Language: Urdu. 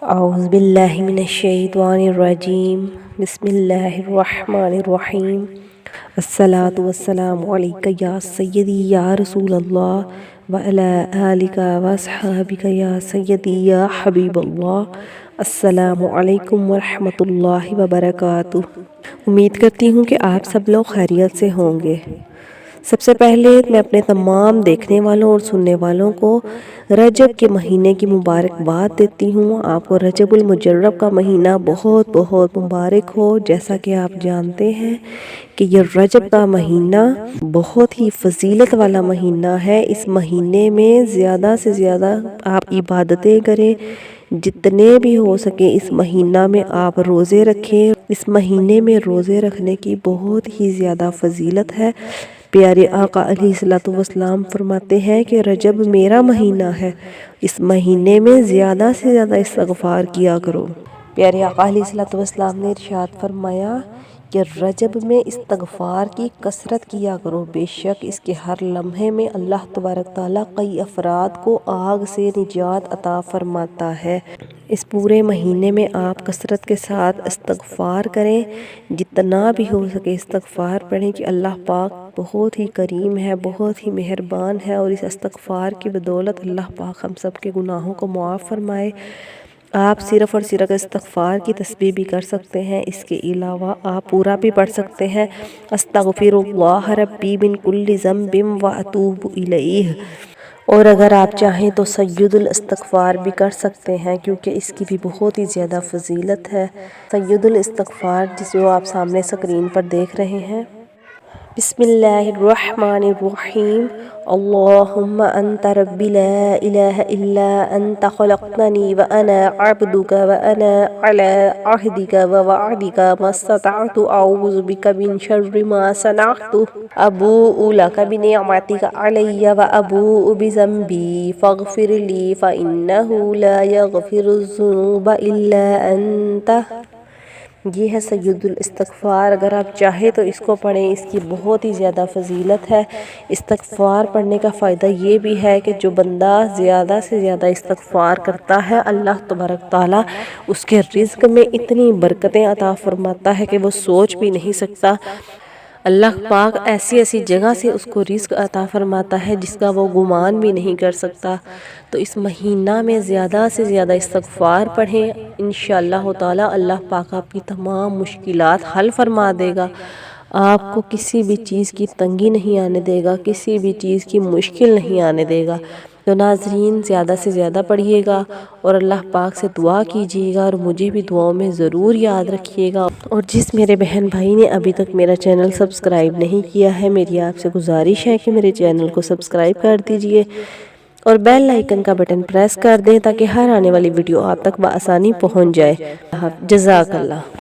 اعوذ باللہ من الشیطان الرجیم بسم اللہ الرحمن الرحیم الصلاۃ والسلام علیک یا سیدی یا رسول اللہ وعلی آلک واصحابک یا سیدی یا حبیب اللہ۔ السلام علیکم ورحمۃ اللہ وبرکاتہ۔ امید کرتی ہوں کہ آپ سب لوگ خیریت سے ہوں گے۔ سب سے پہلے میں اپنے تمام دیکھنے والوں اور سننے والوں کو رجب کے مہینے کی مبارکباد دیتی ہوں۔ آپ کو رجب المجرب کا مہینہ بہت بہت مبارک ہو۔ جیسا کہ آپ جانتے ہیں کہ یہ رجب کا مہینہ بہت ہی فضیلت والا مہینہ ہے۔ اس مہینے میں زیادہ سے زیادہ آپ عبادتیں کریں، جتنے بھی ہو سکے اس مہینہ میں آپ روزے رکھیں۔ اس مہینے میں روزے رکھنے کی بہت ہی زیادہ فضیلت ہے۔ پیارے آقا علیہ الصلوۃ والسلام فرماتے ہیں کہ رجب میرا مہینہ ہے، اس مہینے میں زیادہ سے زیادہ استغفار کیا کرو۔ پیارے آقا علیہ الصلوۃ والسلام نے ارشاد فرمایا کہ رجب میں استغفار کی کثرت کیا کرو، بے شک اس کے ہر لمحے میں اللہ تبارک تعالیٰ کئی افراد کو آگ سے نجات عطا فرماتا ہے۔ اس پورے مہینے میں آپ کثرت کے ساتھ استغفار کریں، جتنا بھی ہو سکے استغفار پڑھیں کہ اللہ پاک بہت ہی کریم ہے، بہت ہی مہربان ہے، اور اس استغفار کی بدولت اللہ پاک ہم سب کے گناہوں کو معاف فرمائے۔ آپ صرف اور صرف استغفار کی تسبیح بھی کر سکتے ہیں، اس کے علاوہ آپ پورا بھی پڑھ سکتے ہیں، استغفر اللہ ربی من کل ذنب واتوب الیہ۔ اور اگر آپ چاہیں تو سید الاستغفار بھی کر سکتے ہیں، کیونکہ اس کی بھی بہت ہی زیادہ فضیلت ہے۔ سید الاستغفار جو آپ سامنے اسکرین پر دیکھ رہے ہیں۔ بسم اللہ الرحمن الرحیم۔ اللہم انت ربی لا الہ الا انت خلقتنی وانا عبدک وانا علی عہدک ووعدک ما استطعت اعوذ بک من شر ما صنعت ابوء لک بنعمتک علی وابوء بذنبی فاغفر لی فانہ لا یغفر الذنوب الا انت۔ یہ ہے سید الاستغفار۔ اگر آپ چاہیں تو اس کو پڑھیں، اس کی بہت ہی زیادہ فضیلت ہے۔ استغفار پڑھنے کا فائدہ یہ بھی ہے کہ جو بندہ زیادہ سے زیادہ استغفار کرتا ہے، اللہ تبارک تعالیٰ اس کے رزق میں اتنی برکتیں عطا فرماتا ہے کہ وہ سوچ بھی نہیں سکتا۔ اللہ پاک ایسی ایسی جگہ سے اس کو رزق عطا فرماتا ہے جس کا وہ گمان بھی نہیں کر سکتا۔ تو اس مہینہ میں زیادہ سے زیادہ استغفار پڑھیں، انشاءاللہ تعالی اللہ پاک آپ کی تمام مشکلات حل فرما دے گا۔ آپ کو کسی بھی چیز کی تنگی نہیں آنے دے گا، کسی بھی چیز کی مشکل نہیں آنے دے گا۔ تو ناظرین زیادہ سے زیادہ پڑھیے گا اور اللہ پاک سے دعا کیجیے گا، اور مجھے بھی دعاؤں میں ضرور یاد رکھیے گا۔ اور جس میرے بہن بھائی نے ابھی تک میرا چینل سبسکرائب نہیں کیا ہے، میری آپ سے گزارش ہے کہ میرے چینل کو سبسکرائب کر دیجیے اور بیل آئیکن کا بٹن پریس کر دیں تاکہ ہر آنے والی ویڈیو آپ تک بآسانی پہنچ جائے۔ جزاک اللہ۔